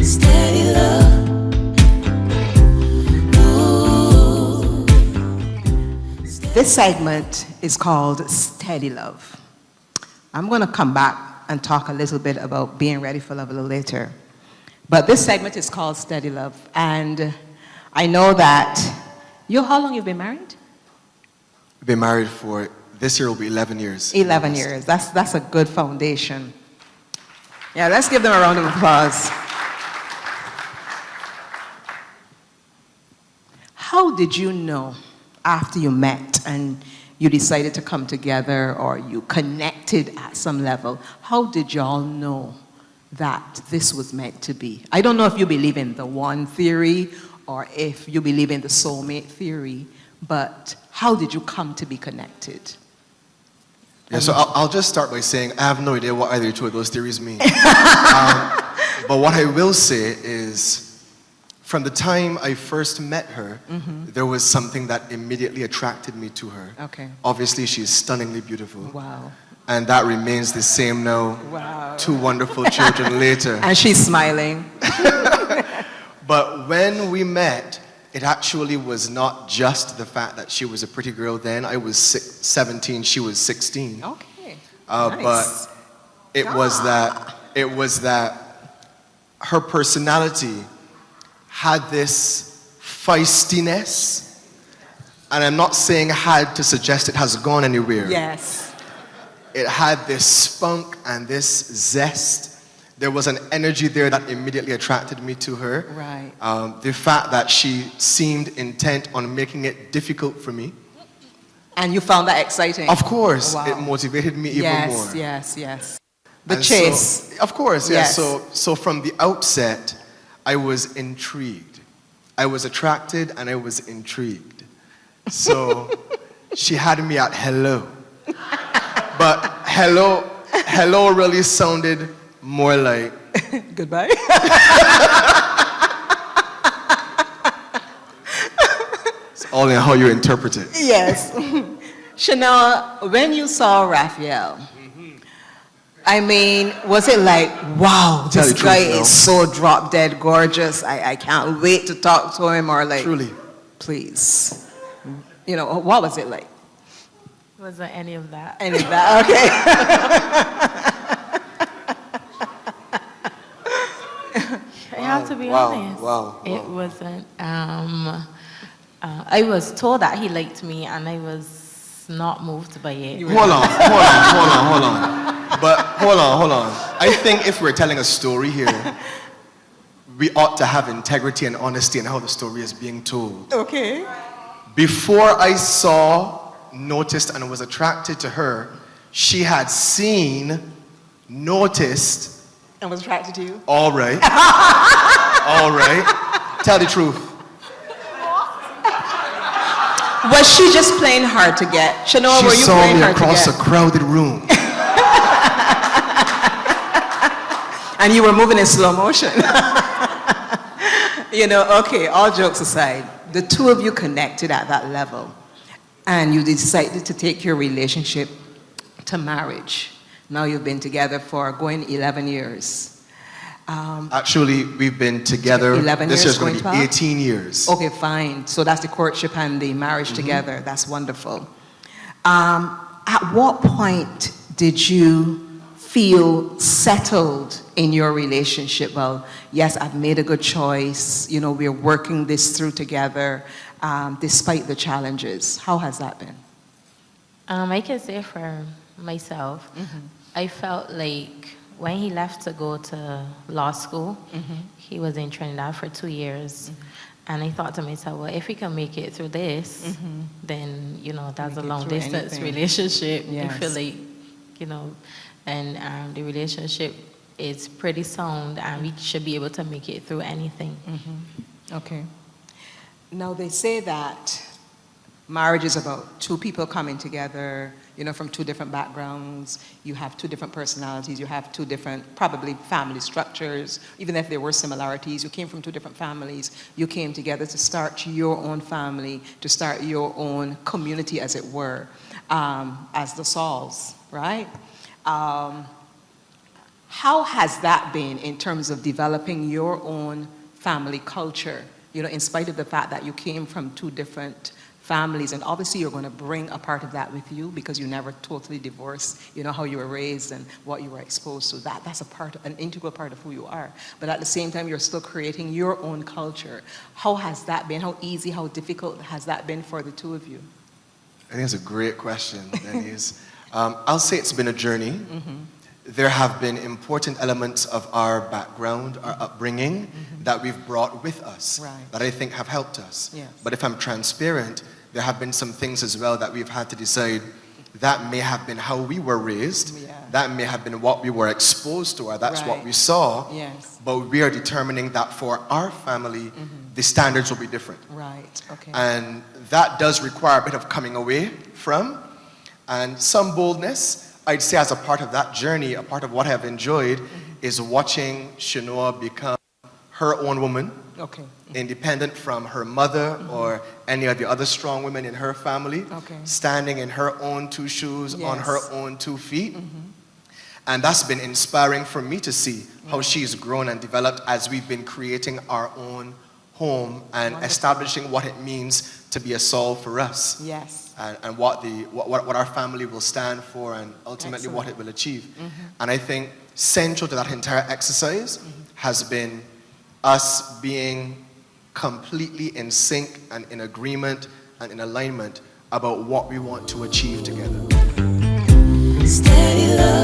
Steady love. Ooh. This segment is called Steady Love. I'm going to come back and talk a little bit about being ready for love a little later. But this segment is called Steady Love. And I know that how long you've been married? I've been married for, this year will be 11 years. 11 years. That's a good foundation. Yeah, let's give them a round of applause. How did you know after you met and you decided to come together or you connected at some level? How did y'all know that this was meant to be? I don't know if you believe in the one theory or if you believe in the soulmate theory, but how did you come to be connected? Yeah, so I'll just start by saying I have no idea what either two of those theories mean. But what I will say is, from the time I first met her, there was something that immediately attracted me to her. Okay. Obviously, she is stunningly beautiful. Wow. And that remains the same now. Wow. 2 wonderful children later. And she's smiling. But when we met, it actually was not just the fact that she was a pretty girl then. I was 17, she was 16. Okay. But Nice. it was that her personality had this feistiness, and I'm not saying had to suggest it has gone anywhere. Yes. It had this spunk and this zest. There was an energy there that immediately attracted me to her. Right. The fact that she seemed intent on making it difficult for me. And you found that exciting? Of course, Wow. it motivated me even more. Yes. The And chase. So, of course, yes. Yes. So from the outset, I was intrigued. I was attracted and I was intrigued. So she had me at hello. But hello really sounded more like Goodbye. it's all in how you interpret it. Yes. Shanoah, when you saw Raphael, I mean, was it like, wow, Tell this the guy truth, is so drop dead gorgeous, I can't wait to talk to him, or like, Truly. please. You know, what was it like? Wasn't any of that. Any of that? Okay. I have to be Wow, honest. wow. It wasn't. I was told that he liked me, and I was not moved by it. Hold on. But hold on. I think if we're telling a story here, we ought to have integrity and honesty in how the story is being told. Okay. Before I noticed and was attracted to her, she had seen, noticed. And was attracted to you? All right. Tell the truth. Was she just playing hard to get? Shanoah, She were you saw playing me hard to across a get? crowded room. And you were moving in slow motion. You know, okay, all jokes aside, the two of you connected at that level, and you decided to take your relationship to marriage. Now you've been together for going 11 years. Actually, we've been together. 11 this years, year's going to be going 12? 18 years. Okay, fine. So that's the courtship and the marriage together. That's wonderful. At what point did you feel settled in your relationship? Well, yes, I've made a good choice. You know, we're working this through together, despite the challenges. How has that been? I can say for myself, I felt like when he left to go to law school, he was in Trinidad for 2 years. And I thought to myself, well, if we can make it through this, then, you know, that's Make a it long through distance anything. relationship. Yes. I feel like, you know, and the relationship is pretty sound, and we should be able to make it through anything. Okay. Now, they say that marriage is about two people coming together, you know, from two different backgrounds. You have two different personalities. You have two different, probably, family structures. Even if there were similarities, you came from two different families. You came together to start your own family, to start your own community, as it were, as the Sauls, right? How How has that been in terms of developing your own family culture? You know, in spite of the fact that you came from two different families, and obviously you're going to bring a part of that with you because you never totally divorced, you know, how you were raised and what you were exposed to. That's a part, an integral part of who you are. But at the same time, you're still creating your own culture. How has that been? How easy, how difficult has that been for the two of you? I think it's a great question, Denise. I'll say it's been a journey. There have been important elements of our background, our upbringing, that we've brought with us, that I think have helped us. Yes. But if I'm transparent, there have been some things as well that we've had to decide that may have been how we were raised, that may have been what we were exposed to, or that's what we saw, Yes. but we are determining that for our family, the standards will be different. Right, okay. And that does require a bit of coming away from, and some boldness. I'd say as a part of that journey, a part of what I've enjoyed is watching Shanoah become her own woman, independent from her mother or any of the other strong women in her family, standing in her own two shoes, on her own 2 feet. And that's been inspiring for me to see how she's grown and developed as we've been creating our own home and establishing what it means to be a Saul for us. Yes. And what our family will stand for and ultimately what it will achieve. And I think central to that entire exercise has been us being completely in sync and in agreement and in alignment about what we want to achieve together. Steady love.